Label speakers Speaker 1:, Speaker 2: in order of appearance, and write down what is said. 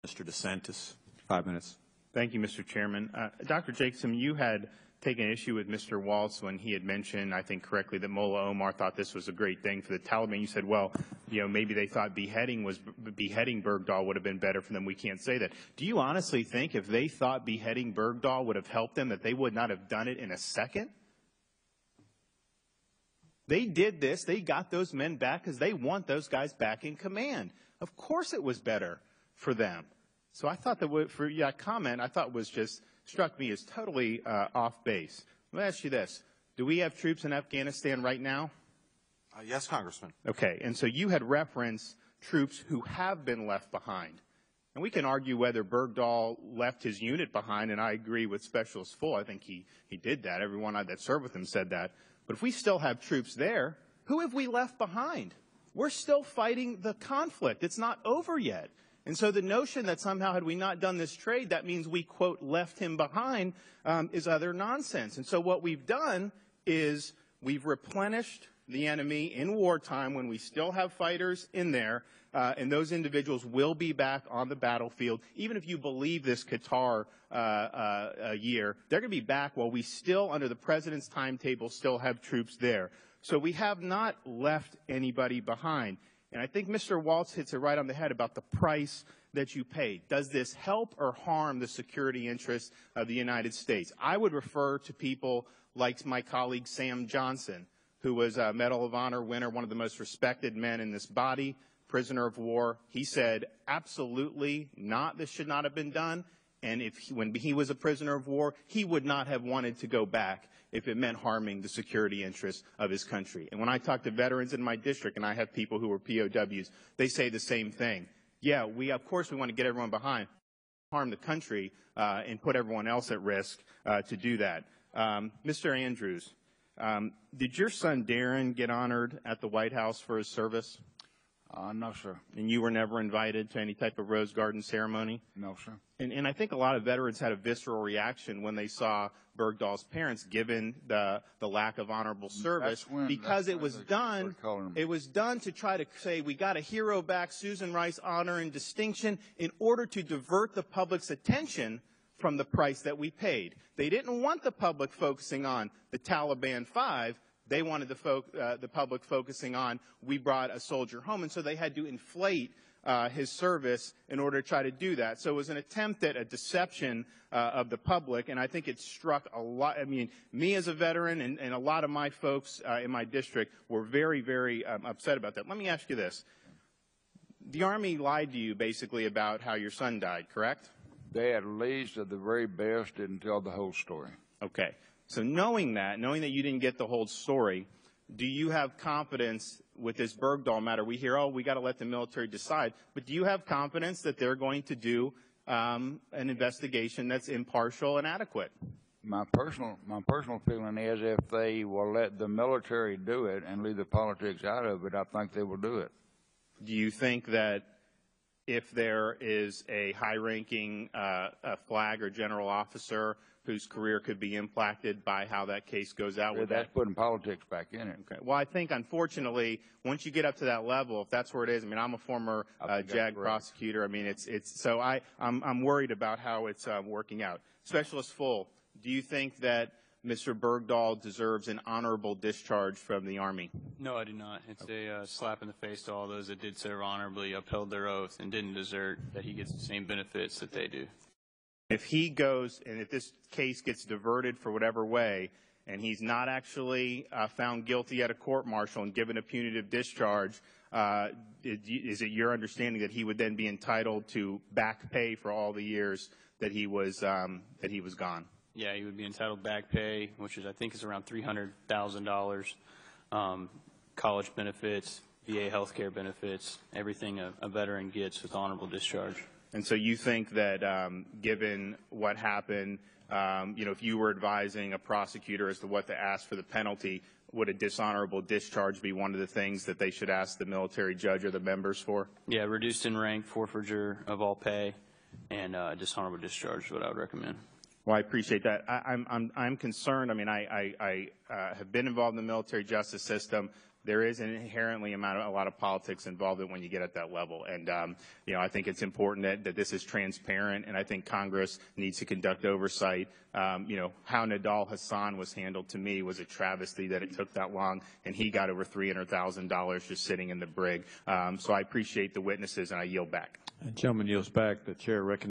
Speaker 1: Mr. DeSantis. 5 minutes.
Speaker 2: Thank you, Mr. Chairman. Dr. Jacobson, you had taken issue with Mr. Waltz when he had mentioned, I think correctly, that Mullah Omar thought this was a great thing for the Taliban. You said, well, maybe they thought beheading Bergdahl would have been better for them. We can't say that. Do you honestly think if they thought beheading Bergdahl would have helped them, that they would not have done it in a second? They did this. They got those men back because they want those guys back in command. Of course it was better for them. So I thought that for that comment, I thought was just struck me as totally off base. Let me ask you this. Do we have troops in Afghanistan right now?
Speaker 1: Yes, Congressman.
Speaker 2: Okay. And so you had referenced troops who have been left behind. And we can argue whether Bergdahl left his unit behind, and I agree with Specialist Full. I think he did that. Everyone that served with him said that. But if we still have troops there, who have we left behind? We're still fighting the conflict. It's not over yet. And so the notion that somehow had we not done this trade, that means we, quote, left him behind is utter nonsense. And so what we've done is we've replenished the enemy in wartime when we still have fighters in there, and those individuals will be back on the battlefield. Even if you believe this Qatar year, they're going to be back while we still, under the President's timetable, still have troops there. So we have not left anybody behind. And I think Mr. Waltz hits it right on the head about the price that you pay. Does this help or harm the security interests of the United States? I would refer to people like my colleague Sam Johnson, who was a Medal of Honor winner, one of the most respected men in this body, prisoner of war. He said, absolutely not, this should not have been done. And when he was a prisoner of war, he would not have wanted to go back if it meant harming the security interests of his country. And when I talk to veterans in my district, and I have people who were POWs, they say the same thing. Yeah, of course we want to get everyone behind, harm the country, and put everyone else at risk to do that. Mr. Andrews, did your son Darren get honored at the White House for his service?
Speaker 3: No, sir.
Speaker 2: And you were never invited to any type of Rose Garden ceremony?
Speaker 3: No, sir.
Speaker 2: And I think a lot of veterans had a visceral reaction when they saw Bergdahl's parents, given the lack of honorable service, because it was done to try to say we got a hero back, Susan Rice honor and distinction, in order to divert the public's attention from the price that we paid. They didn't want the public focusing on the Taliban 5. They wanted the public focusing on we brought a soldier home, and so they had to inflate his service in order to try to do that. So it was an attempt at a deception of the public, and I think it struck a lot. I mean, me as a veteran and a lot of my folks in my district were very, very upset about that. Let me ask you this. The Army lied to you basically about how your son died, correct?
Speaker 3: They at least at the very best didn't tell the whole story.
Speaker 2: Okay. So knowing that you didn't get the whole story, do you have confidence with this Bergdahl matter? We hear, oh, we got to let the military decide. But do you have confidence that they're going to do an investigation that's impartial and adequate?
Speaker 3: My personal feeling is if they will let the military do it and leave the politics out of it, I think they will do it.
Speaker 2: Do you think that if there is a high-ranking flag or general officer whose career could be impacted by how that case goes out?
Speaker 3: That's putting politics back in it.
Speaker 2: Okay. Well, I think, unfortunately, once you get up to that level, if that's where it is, I mean, I'm a former JAG prosecutor. I mean, so I'm worried about how it's working out. Specialist Full, do you think that Mr. Bergdahl deserves an honorable discharge from the Army?
Speaker 4: No, I do not. It's a slap in the face to all those that did serve honorably, upheld their oath, and didn't desert, that he gets the same benefits that they do.
Speaker 2: If he goes, and if this case gets diverted for whatever way, and he's not actually found guilty at a court-martial and given a punitive discharge, is it your understanding that he would then be entitled to back pay for all the years that he was gone?
Speaker 4: Yeah, he would be entitled back pay, which is I think is around $300,000, college benefits, VA health care benefits, everything a veteran gets with honorable discharge.
Speaker 2: And so you think that given what happened, if you were advising a prosecutor as to what to ask for the penalty, would a dishonorable discharge be one of the things that they should ask the military judge or the members for?
Speaker 4: Yeah, reduced in rank, forfeiture of all pay, and dishonorable discharge is what I would recommend.
Speaker 2: Well, I appreciate that. I'm concerned. I mean, I have been involved in the military justice system. there is an inherently a lot of politics involved in when you get at that level. And, I think it's important that this is transparent, and I think Congress needs to conduct oversight. How Nadal Hassan was handled, to me, was a travesty that it took that long, and he got over $300,000 just sitting in the brig. So I appreciate the witnesses, and I yield back.
Speaker 5: And gentleman yields back. The chair recognizes